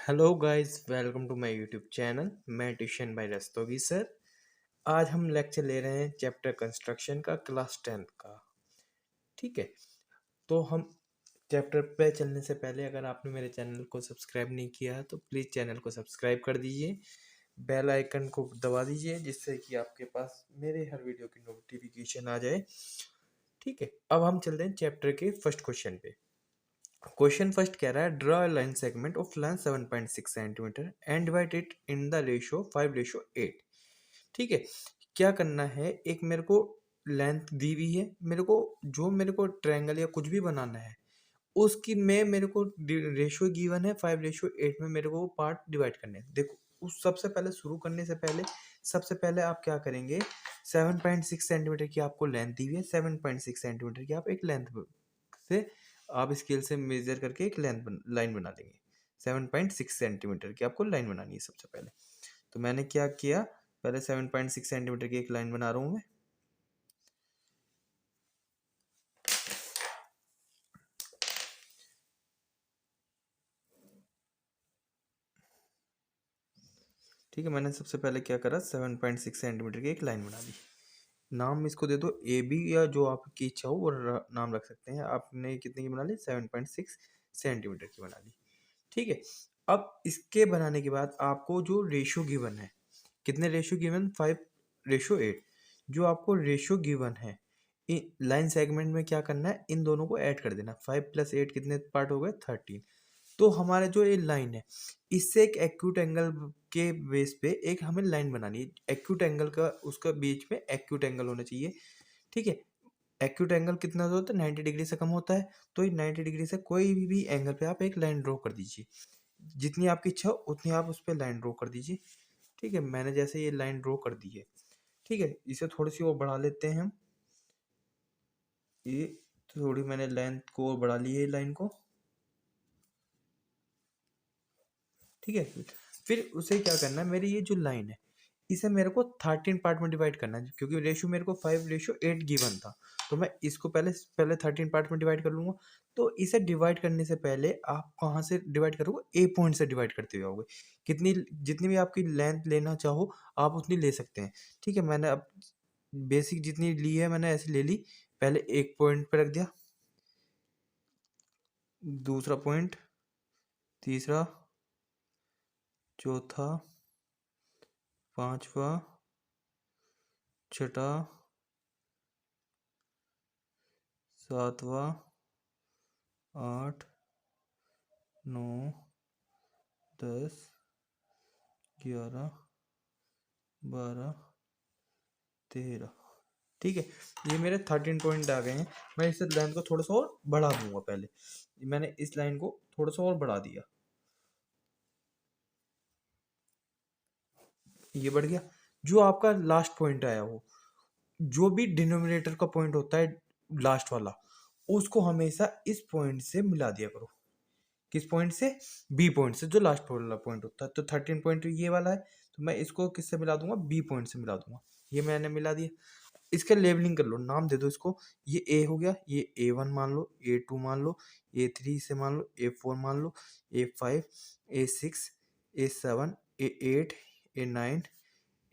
Hello guys, welcome to my YouTube channel. मैं tuition by Rastogi sir. आज हम lecture ले रहे हैं चैप्टर कंस्ट्रक्शन का, क्लास 10th का। ठीक है, तो हम चैप्टर पे चलने से पहले अगर आपने मेरे चैनल को सब्सक्राइब नहीं किया है तो प्लीज़ चैनल को सब्सक्राइब कर दीजिए, बेल आइकन को दबा दीजिए जिससे कि आपके पास मेरे हर वीडियो की नोटिफिकेशन आ जाए। ठीक है, अब हम चलते हैं चैप्टर के फर्स्ट क्वेश्चन पे। क्वेश्चन फर्स्ट कह रहा है, draw line segment of length 7.6 centimetre and divide it in the ratio 5:8। ठीक है, क्या करना है, एक मेरे को लेंथ दी हुई है, मेरे को ट्रायंगल या कुछ भी बनाना है, उसकी में मेरे को रेशियो गिवन है 5:8 में, मेरे को वो पार्ट डिवाइड करने हैं। देखो, उस सबसे पहले शुरू करने से पहले सबसे पहले आप क्या करेंगे, 7.6 सेंटीमीटर की आपको लेंथ दी हुई है, 7.6 सेंटीमीटर की आप एक लेंथ से आप स्केल से मेजर करके एक लाइन बना देंगे। 7.6 सेंटीमीटर की आपको लाइन बनानी है सबसे पहले। तो मैंने क्या किया, पहले 7.6 सेंटीमीटर की एक लाइन बना रहा हूँ मैं। ठीक है, मैंने सबसे पहले क्या करा, 7.6 सेंटीमीटर की एक लाइन बना दी। नाम इसको दे दो ए बी, या जो आपकी इच्छा हो वो नाम रख सकते हैं। आपने कितने की बना ली, 7.6 सेंटीमीटर की बना ली। ठीक है, अब इसके बनाने के बाद आपको जो रेशियो गिवन है, कितने रेशियो गिवन, 5:8। जो आपको रेशियो गिवन है, लाइन सेगमेंट में क्या करना है, इन दोनों को ऐड कर देना। 5 + 8 कितने पार्ट हो गए, 13। तो हमारे जो ये लाइन है, इससे एक एक्यूट एंगल के बेस पे एक हमें लाइन बनानी है। एक्यूट एंगल का, उसका बीच में एक्यूट एंगल होना चाहिए। ठीक है, एक्यूट एंगल कितना होता है, 90 डिग्री से कम होता है। तो ये 90 डिग्री से कोई भी एंगल पे आप एक लाइन ड्रॉ कर दीजिए। जितनी आपकी इच्छा हो उतनी आप उस पर लाइन ड्रॉ कर दीजिए। ठीक है, मैंने जैसे ये लाइन ड्रॉ कर दी है, ठीक है, इसे थोड़ी सी और बढ़ा लेते हैं हम। ये थोड़ी मैंने लेंथ को और बढ़ा ली है लाइन को। ठीक है, फिर उसे क्या करना है, मेरी ये जो लाइन है इसे मेरे को 13 पार्ट में डिवाइड करना है, क्योंकि रेशियो मेरे को 5:8 गिवन था। तो मैं इसको पहले पहले 13 पार्ट में डिवाइड कर लूंगा। तो इसे डिवाइड करने से पहले आप कहाँ से डिवाइड करोगे, ए पॉइंट से डिवाइड करते हुए आओगे। कितनी, जितनी भी आपकी लेंथ लेना चाहो आप उतनी ले सकते हैं। ठीक है, मैंने अब बेसिक जितनी ली है मैंने ऐसे ले ली। पहले एक पॉइंट पे रख दिया, दूसरा पॉइंट, तीसरा, चौथा, पांचवा, छठा, सातवां, 8, 9, 10, 11, 12, 13। ठीक है, ये मेरे 13 पॉइंट आ गए हैं। मैं इस लाइन को थोड़ा सा और बढ़ा दूंगा। पहले मैंने इस लाइन को थोड़ा सा और बढ़ा दिया, ये बढ़ गया। जो आपका लास्ट पॉइंट आया हो, जो भी डिनोमिनेटर का पॉइंट होता है लास्ट वाला, उसको हमेशा इस पॉइंट से मिला दिया करो। किस पॉइंट से, बी पॉइंट से, जो लास्ट वाला पॉइंट होता है। तो 13 पॉइंट ये वाला है, तो मैं इसको किससे मिला दूंगा, बी पॉइंट से मिला दूंगा। ये मैंने मिला दिया। इसका लेबलिंग कर लो, नाम दे दो इसको। ये ए हो गया, ये A1 मान लो, A2 मान लो, A3 इसे मान लो, A4 मान लो, A5, A6, A7, A8, A9,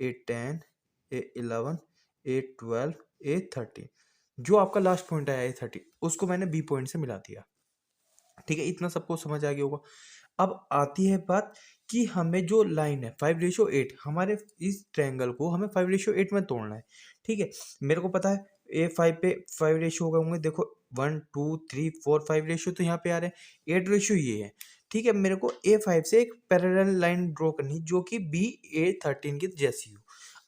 A10, A11, A12, A13। जो आपका लास्ट पॉइंट आया A13, उसको मैंने बी पॉइंट से मिला दिया। ठीक है, इतना सबको समझ आ गया होगा। अब आती है बात कि हमें जो लाइन है 5:8, हमारे इस ट्रायंगल को हमें 5:8 में तोड़ना है। ठीक है, मेरे को पता है A5 पे 5 रेशियो होंगे। देखो 1 2 3 4 5 रेशियो तो यहाँ पे आ रहे हैं, 8 रेशियो ये है। ठीक है, मेरे को A5 से एक पैरेलल लाइन ड्रॉ करनी जो कि BA13 की जैसी हो।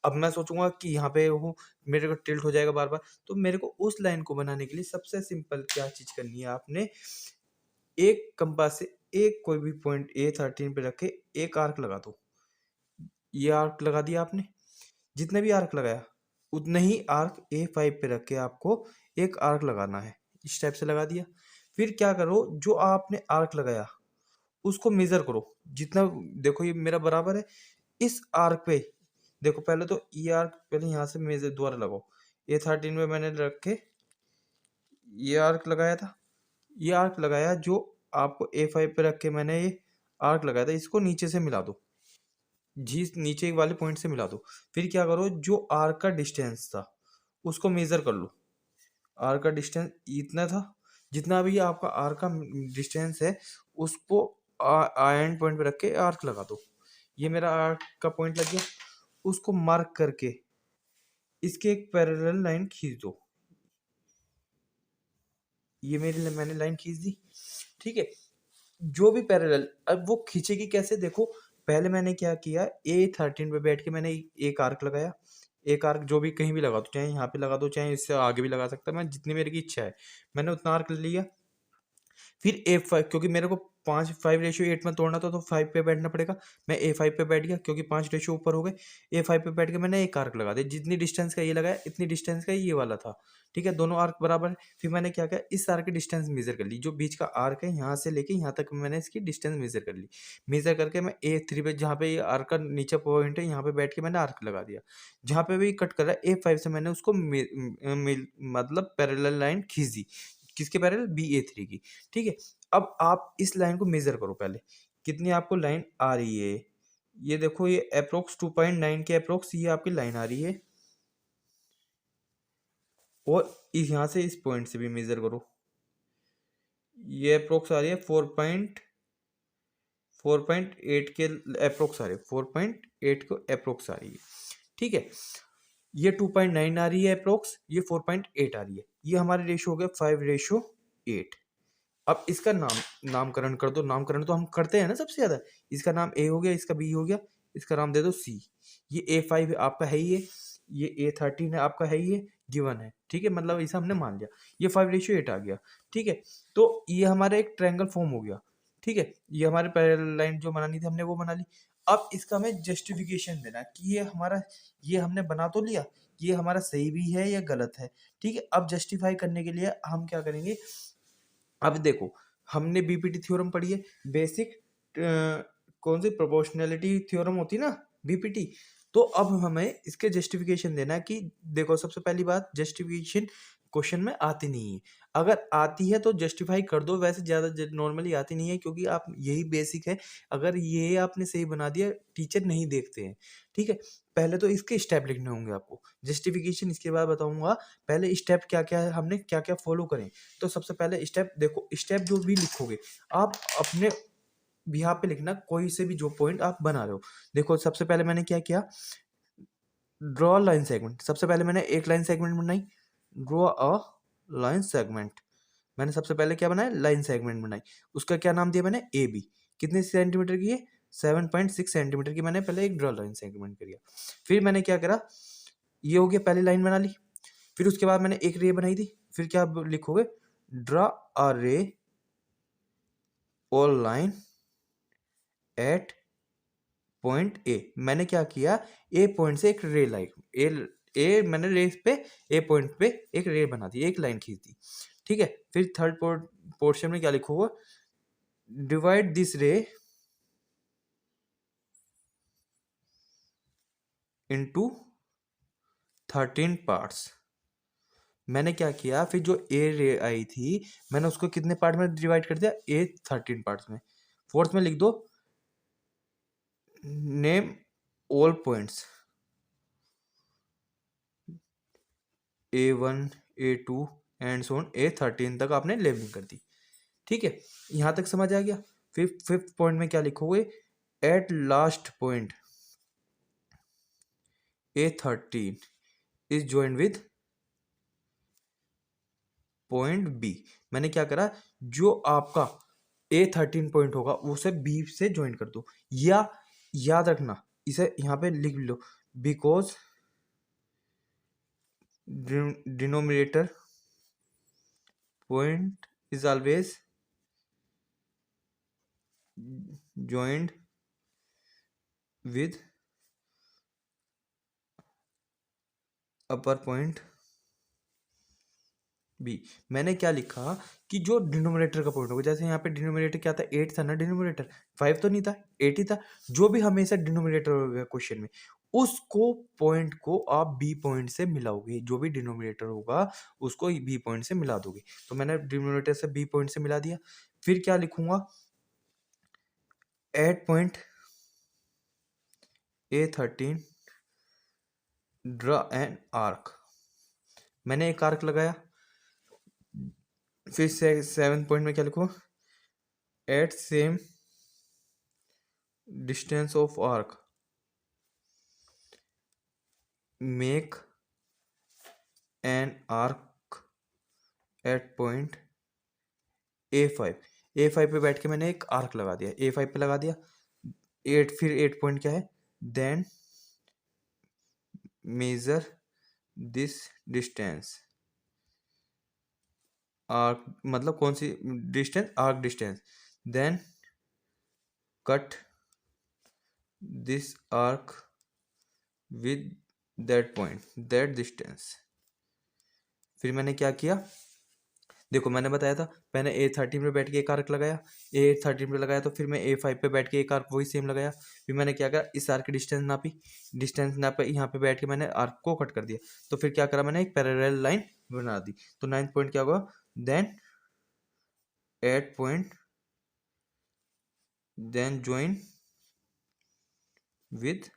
अब मैं सोचूंगा कि यहाँ पे हो, मेरे को टिल्ट हो जाएगा बार बार। तो मेरे को उस लाइन को बनाने के लिए सबसे सिंपल क्या चीज करनी है, आपने एक कंपास से एक कोई भी पॉइंट A13 पे रख के एक आर्क लगा दो। ये आर्क लगा दिया आपने, जितने भी आर्क लगाया उतने ही आर्क A5 पे रख के आपको एक आर्क लगाना है। इस टाइप से लगा दिया। फिर क्या करो, जो आपने आर्क लगाया उसको मेजर करो जितना। देखो ये मेरा बराबर है इस आर्क पे। देखो पहले तो ये आर्क पहले यहाँ से मेजर दोबारा लगाओ। A13 में मैंने रख के ये आर्क लगाया था, ये आर्क लगाया जो आपको A5 पे रख के मैंने ये आर्क लगाया था, इसको नीचे से मिला दो, जिस नीचे वाले पॉइंट से मिला दो। फिर क्या करो, जो आर्क का डिस्टेंस था उसको मेजर कर लो। आर्क का डिस्टेंस इतना था, जितना भी आपका आर्क का डिस्टेंस है उसको एंड पॉइंट पे रख के आर्क लगा दो। ये मेरा आर्क का पॉइंट लग गया। उसको मार्क करके इसके एक पैरेलल लाइन खींच दो। ये मैंने लाइन खींच दी, ठीक है। जो भी पैरेलल, अब वो खींचेगी कैसे देखो। पहले मैंने क्या किया, A13 पे बैठ के मैंने एक आर्क लगाया। एक आर्क जो भी कहीं भी लगा दो, चाहे यहाँ पे लगा दो, चाहे इससे आगे भी लगा सकता है, मैं जितनी मेरे की इच्छा है मैंने उतना आर्क ले लिया। फिर A5, क्योंकि मेरे को 5:8 में तोड़ना था तो 5 पे बैठना पड़ेगा। मैं A5 पे बैठ गया क्योंकि 5 ऊपर हो गए। A5 पे बैठ के मैंने एक आर्क लगा दिया, जितनी डिस्टेंस का ये लगाया इतनी डिस्टेंस का ये वाला था, ठीक है। दोनों आर्क बराबर है। फिर मैंने क्या किया, इस आर्क की डिस्टेंस मेजर कर ली, जो बीच का आर्क है यहाँ से लेके यहाँ तक मैंने इसकी डिस्टेंस मेजर कर ली। मेजर करके मैं A3 पे, जहाँ पे ये आर्क का नीचे पॉइंट है, यहाँ पे बैठ के मैंने आर्क लगा दिया। जहाँ पे भी कट कर रहा है A5 से मैंने उसको मतलब पैरेलल लाइन खींच दी। किसके पैरेलल, BA3 की, ठीक है। अब आप इस लाइन को मेजर करो पहले, कितनी आपको लाइन आ रही है। ये देखो, ये अप्रोक्स 2.9 के अप्रोक्स ये आपकी लाइन आ रही है। और इस यहाँ से इस पॉइंट से भी मेजर करो, ये अप्रोक्स आ रही है 4.8 के अप्रोक्स आ रही है, 4.8 को अप्रोक्स आ रही है, ठीक है। ये 2.9 आ रही है अप्रोक्स, ये 4.8 आ रही है। ये हमारे रेशो हो गया 5:8। अब इसका नामकरण कर दो। नामकरण तो हम करते हैं ना सबसे ज्यादा। इसका नाम A हो गया, इसका B हो गया, इसका नाम दे दो C। ये A5 आपका है ही है, ये A13 है आपका है ही है, गिवन है, ठीक है। मतलब इसे हमने मान लिया, ये 5:8 आ गया, ठीक है। तो ये हमारा एक ट्रायंगल फॉर्म हो गया, ठीक है। ये हमारे पैरेलल लाइन जो बनानी थी हमने वो बना ली। अब इसका हमें जस्टिफिकेशन देना कि ये हमारा, ये हमने बना तो लिया, ये हमारा सही भी है या गलत है, ठीक है। अब जस्टिफाई करने के लिए हम क्या करेंगे, अब देखो, हमने बीपीटी थ्योरम पढ़ी है, बेसिक कौन सी प्रोपोर्शनैलिटी थ्योरम होती है ना, बीपीटी। तो अब हमें इसके जस्टिफिकेशन देना है कि देखो, सबसे पहली बात, जस्टिफिकेशन क्वेश्चन में आती नहीं है। अगर आती है तो जस्टिफाई कर दो, वैसे ज़्यादा नॉर्मली आती नहीं है, क्योंकि आप यही बेसिक है। अगर ये आपने सही बना दिया, टीचर नहीं देखते हैं, ठीक है। पहले तो इसके स्टेप लिखने होंगे आपको, जस्टिफिकेशन इसके बाद बताऊंगा। पहले स्टेप क्या क्या है, हमने क्या क्या फॉलो करें। तो सबसे पहले स्टेप देखो, स्टेप जो भी लिखोगे आप अपने बिहार पे लिखना, कोई से भी जो पॉइंट आप बना रहे हो। देखो, सबसे पहले मैंने क्या किया, ड्रॉ लाइन सेगमेंट। सबसे पहले मैंने एक लाइन सेगमेंट बनाई, ड्रॉ अ लाइन सेगमेंट। मैंने सबसे पहले क्या बनाया, लाइन सेगमेंट बनाई। उसका क्या नाम दिया मैंने, AB। कितने सेंटीमीटर की है, 7.6 सेंटीमीटर की मैंने पहले एक ड्रॉ लाइन सेगमेंट किया। फिर मैंने क्या करा, ये हो गया, पहली लाइन बना ली। फिर उसके बाद मैंने एक रे बनाई थी। फिर क्या लिखोगे, ड्रा अ रे और लाइन एट पॉइंट A। मैंने क्या किया, A पॉइंट से एक रे लाइन, ए मैंने रे पे, A पॉइंट पे एक रे बना दी, एक लाइन खींच दी, ठीक है। फिर थर्ड पोर्शन में क्या लिखोगे, डिवाइड दिस रे इनटू 13 पार्ट्स। मैंने क्या किया, फिर जो ए रे आई थी मैंने उसको कितने पार्ट में डिवाइड कर दिया, A13 पार्ट्स में। फोर्थ में लिख दो, name all points A1 A2 and so on A13 तक आपने लेबलिंग कर दी, ठीक है। यहां तक समझ आ गया। फिर फिफ्थ पॉइंट में क्या लिखोगे, at last point A13 is join with point B। मैंने क्या करा, जो आपका A13 पॉइंट होगा उसे B से ज्वाइन कर दो, या याद रखना इसे यहाँ पे लिख लो, because denominator point is always joined with upper point B। मैंने क्या लिखा कि जो डिनोमिनेटर का पॉइंट होगा, जैसे यहाँ पे डिनोमिनेटर क्या था, 8 था ना, डिनोमिनेटर 5 तो नहीं था, 8 ही था। जो भी हमेशा डिनोमिनेटर होगा क्वेश्चन में, उसको पॉइंट को आप B पॉइंट से मिलाओगे। जो भी डिनोमिनेटर होगा उसको B पॉइंट से मिला दोगे। तो मैंने डिनोमिनेटर से B पॉइंट से मिला दिया। फिर क्या लिखूंगा, at point A13 draw an arc. मैंने एक आर्क लगाया, फिर से 7 पॉइंट में क्या लिखूँ, at same distance of arc make an arc at point A5 पे बैठ के मैंने एक आर्क लगा दिया, A5 पे लगा दिया। फिर 8 पॉइंट क्या है, then measure this distance arc, मतलब कौन सी distance, arc distance, then cut this arc with that point that distance. फिर मैंने क्या किया, देखो मैंने बताया था, मैंने A13 पे बैठ के एक आर्क लगाया, A13 पे लगाया तो फिर मैं A5 पे बैठ के एक आर्क वही सेम लगाया। फिर मैंने क्या करा, इस आर्क की डिस्टेंस नापी, डिस्टेंस नापे, यहाँ पे बैठ के मैंने आर्क को कट कर दिया। तो फिर क्या करा, मैंने एक पैरेलल लाइन बना दी। तो 9th पॉइंट क्या हुआ, then 8 point then join with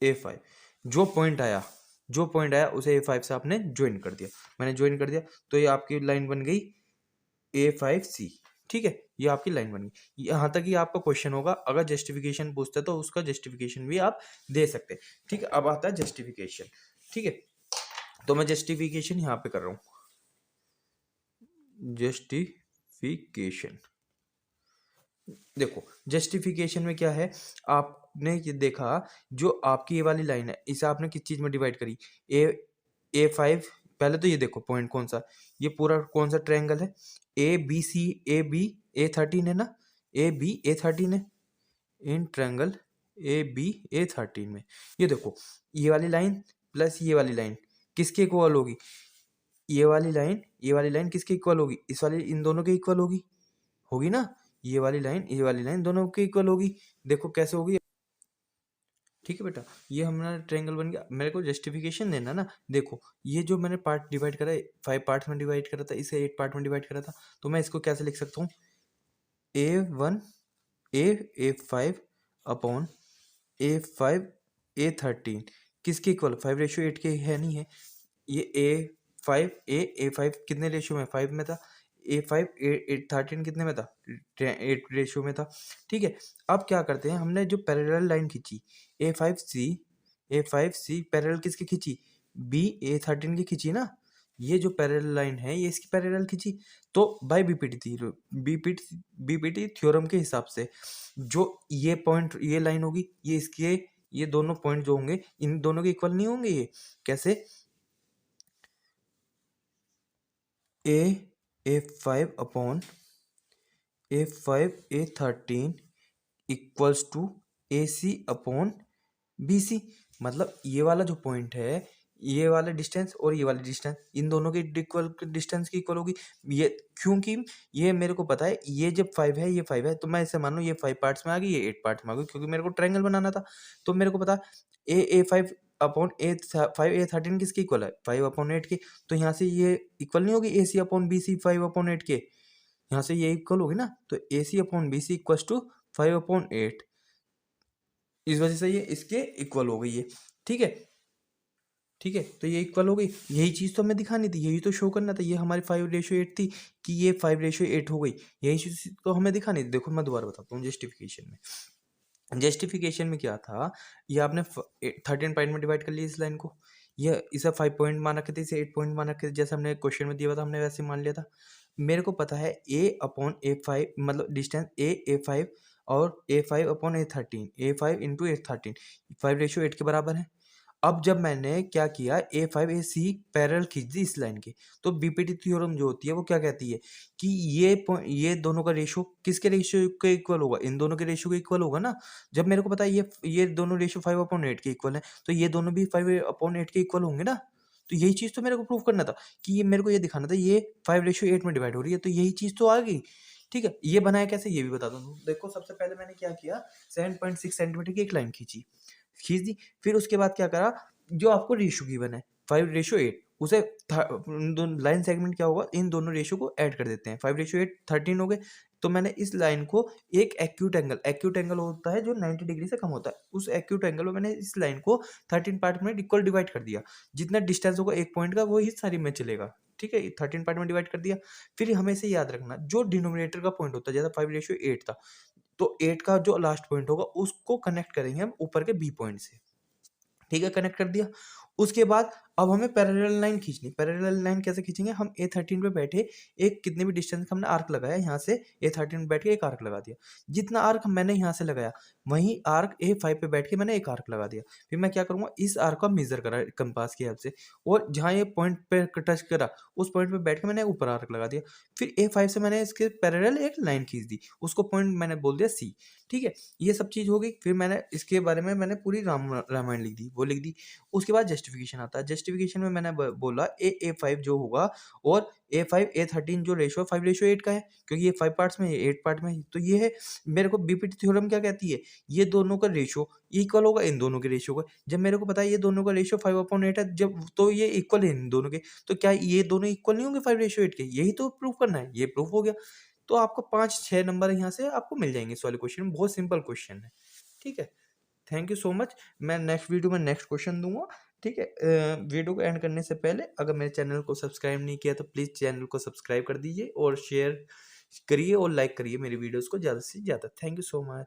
A5। जो पॉइंट आया उसे A5 से आपने ज्वाइन कर दिया। मैंने ज्वाइन कर दिया तो ये आपकी लाइन बन गई A5C। ठीक है, ये आपकी लाइन बन गई। यहाँ तक ही आपका क्वेश्चन होगा। अगर जस्टिफिकेशन पूछता है तो उसका जस्टिफिकेशन भी आप दे सकते हैं। ठीक है, अब आता है जस्टिफिकेशन। ठीक है, तो मैं जस्टिफिकेशन यहाँ पे कर रहा हूँ, जस्टिफिकेशन। देखो जस्टिफिकेशन में क्या है, आपने ये देखा, जो आपकी ये वाली लाइन है इसे आपने किस चीज में डिवाइड करी, A5। पहले तो ये देखो पॉइंट कौन सा, ये पूरा कौन सा ट्रायंगल है, ABC AB A13 है ना, AB A13 है, इन ट्रायंगल AB A13 में ये देखो, ये वाली लाइन प्लस ये वाली लाइन किसके इक्वल होगी, ये वाली लाइन किसके इक्वल होगी, इस वाली, इन दोनों के इक्वल होगी ना। ये वाली लाइन दोनों के इक्वल होगी। देखो कैसे होगी। ठीक है बेटा, ये हमारा ट्रायंगल बन गया। मेरे को जस्टिफिकेशन देना ना। देखो ये जो मैंने पार्ट डिवाइड करा है, 5 पार्ट में डिवाइड करा था, इसे 8 पार्ट में डिवाइड करा था, तो मैं इसको कैसे लिख सकता हूँ, A1 A5 upon A5 A13 किसके इक्वल, 5:8 के है, नहीं है। ये A5 कितने रेशियो में, 5 में था। A5 13 कितने में था, 8 रेशियो में था। ठीक है, अब क्या करते हैं, हमने जो पैरेलल लाइन खींची A5C पैरेलल किसकी खींची, B A13 की खींची ना। ये जो पैरेलल लाइन है ये इसकी पैरेलल खींची। तो बाय बीपीटी थ्योरम के हिसाब से जो ये पॉइंट, ये लाइन होगी, ये इसके, ये दोनों पॉइंट जो होंगे इन दोनों के इक्वल नहीं होंगे। ये कैसे, A5 upon A5 A13 equals to AC upon BC। मतलब ये वाला जो पॉइंट है, ये वाला डिस्टेंस और ये वाली डिस्टेंस इन दोनों के इक्वल, डिस्टेंस की इक्वल होगी। ये क्योंकि ये मेरे को पता है, ये जब 5 है, ये 5 है, तो मैं इसे मान लूँ ये 5 पार्ट्स में आ गई, ये 8 पार्ट्स में आ गई, क्योंकि मेरे को ट्रायंगल बनाना था। तो मेरे को पता A5 अपॉन A13 किसके इक्वल है, 5 अपॉन 8 के। तो यहाँ से ये इक्वल नहीं होगी AC अपॉन BC 5 अपॉन 8 के, यहाँ से ये इक्वल होगी ना। तो AC upon BC equals to 5 upon 8, इस वजह से ये इसके इक्वल हो गई है। ठीक है, ठीक है, तो ये इक्वल हो गई। यही चीज़ तो हमें दिखानी थी, यही तो शो करना था। ये हमारी 5:8 थी कि ये 5:8 हो गई, यही चीज़ तो हमें दिखानी थी। देखो मैं दोबारा बताता हूँ, जस्टिफिकेशन में क्या था, ये आपने 13 पॉइंट में डिवाइड कर लिया इस लाइन को, ये इसे 5 पॉइंट मान रखे थे, इसे 8 पॉइंट मान रखे थे, जैसे हमने क्वेश्चन में दिया था हमने वैसे मान लिया था। मेरे को पता है A/A5 मतलब डिस्टेंस A5 और A5 upon A13, A5 into A13 5:8 के बराबर है। अब जब मैंने क्या किया, A5AC पैरेलल खींच दी इस लाइन के, तो बीपीटी थ्योरम जो होती है वो क्या कहती है कि ये दोनों का रेशियो किसके रेशियो के इक्वल होगा, इन दोनों के रेशियो के इक्वल होगा ना। जब मेरे को पता है ये दोनों रेशियो 5/8 के इक्वल है, तो ये दोनों भी 5/8 के इक्वल होंगे ना। तो यही चीज़ तो मेरे को प्रूव करना था, कि ये मेरे को ये दिखाना था, ये 5:8 में डिवाइड हो रही है, तो यही चीज़ तो आ गई। ठीक है, ये बनाया कैसे ये भी बता दूँ। देखो सबसे पहले मैंने क्या किया, 7.6 सेंटीमीटर की एक लाइन खींच दी। फिर उसके बाद क्या करा, जो आपको रेशियो गिवन है 5:8, उसे लाइन सेगमेंट क्या होगा, इन दोनों रेशियो को ऐड कर देते हैं। 5:8 13 हो गए, तो मैंने इस लाइन को एक एक्यूट एंगल होता है जो 90 डिग्री से कम होता है, उस एक्यूट एंगल में मैंने इस लाइन को 13 पार्ट में इक्वल डिवाइड कर दिया। जितना डिस्टेंस होगा एक पॉइंट का वो ही सारी में चलेगा, ठीक है, 13 पार्ट में डिवाइड कर दिया। फिर हमें इसे याद रखना, जो डिनोमिनेटर का पॉइंट होता है, जैसा 5:8 था, तो 8 का जो लास्ट पॉइंट होगा उसको कनेक्ट करेंगे हम ऊपर के बी पॉइंट से, ठीक है, कनेक्ट कर दिया। उसके बाद अब हमें पैरेलल लाइन खींचनी। पैरेलल लाइन कैसे खींचेंगे, हम A13 पे बैठे एक कितने भी डिस्टेंस का हमने आर्क लगाया, यहाँ से A13 पे बैठ के एक आर्क लगा दिया। जितना आर्क मैंने यहाँ से लगाया वहीं आर्क A5 पे बैठ के मैंने एक आर्क लगा दिया। फिर मैं क्या करूँगा, इस आर्क का मेजर करा कंपास की हेल्प से, और जहाँ ये पॉइंट पे टच करा उस पॉइंट पे बैठ के मैंने ऊपर आर्क लगा दिया। फिर A5 से मैंने इसके पैरेलल एक लाइन खींच दी, उसको पॉइंट मैंने बोल दिया C, ठीक है। ये सब चीज़ हो गई। फिर मैंने इसके बारे में मैंने पूरी रामायण लिख दी, वो लिख दी। उसके बाद जस्टिफिकेशन आता है। जस्टिफिकेशन में मैंने बोला A5 जो होगा और A5 A13 जो रेशो 5:8 का है, क्योंकि ये 5 पार्ट्स में, ये 8 पार्ट में है, तो ये है मेरे को बीपीटी थ्योरम क्या कहती है, ये दोनों का रेशो इक्वल होगा इन दोनों के रेशो का। जब मेरे को पता है ये दोनों का रेशो 5/8 है, जब तो ये इक्वल है इन दोनों के, तो क्या ये दोनों इक्वल नहीं होंगे 5:8 के? यही तो प्रूफ करना है, ये प्रूफ हो गया। तो आपको 5-6 नंबर यहाँ से आपको मिल जाएंगे इस वाले क्वेश्चन में, बहुत सिंपल क्वेश्चन है, ठीक है। Thank you so much. मैं नेक्स्ट वीडियो में नेक्स्ट क्वेश्चन दूंगा, ठीक है। वीडियो को एंड करने से पहले अगर मेरे चैनल को सब्सक्राइब नहीं किया तो प्लीज़ चैनल को सब्सक्राइब कर दीजिए और शेयर करिए और लाइक करिए मेरी वीडियोस को ज़्यादा से ज़्यादा। Thank you so much.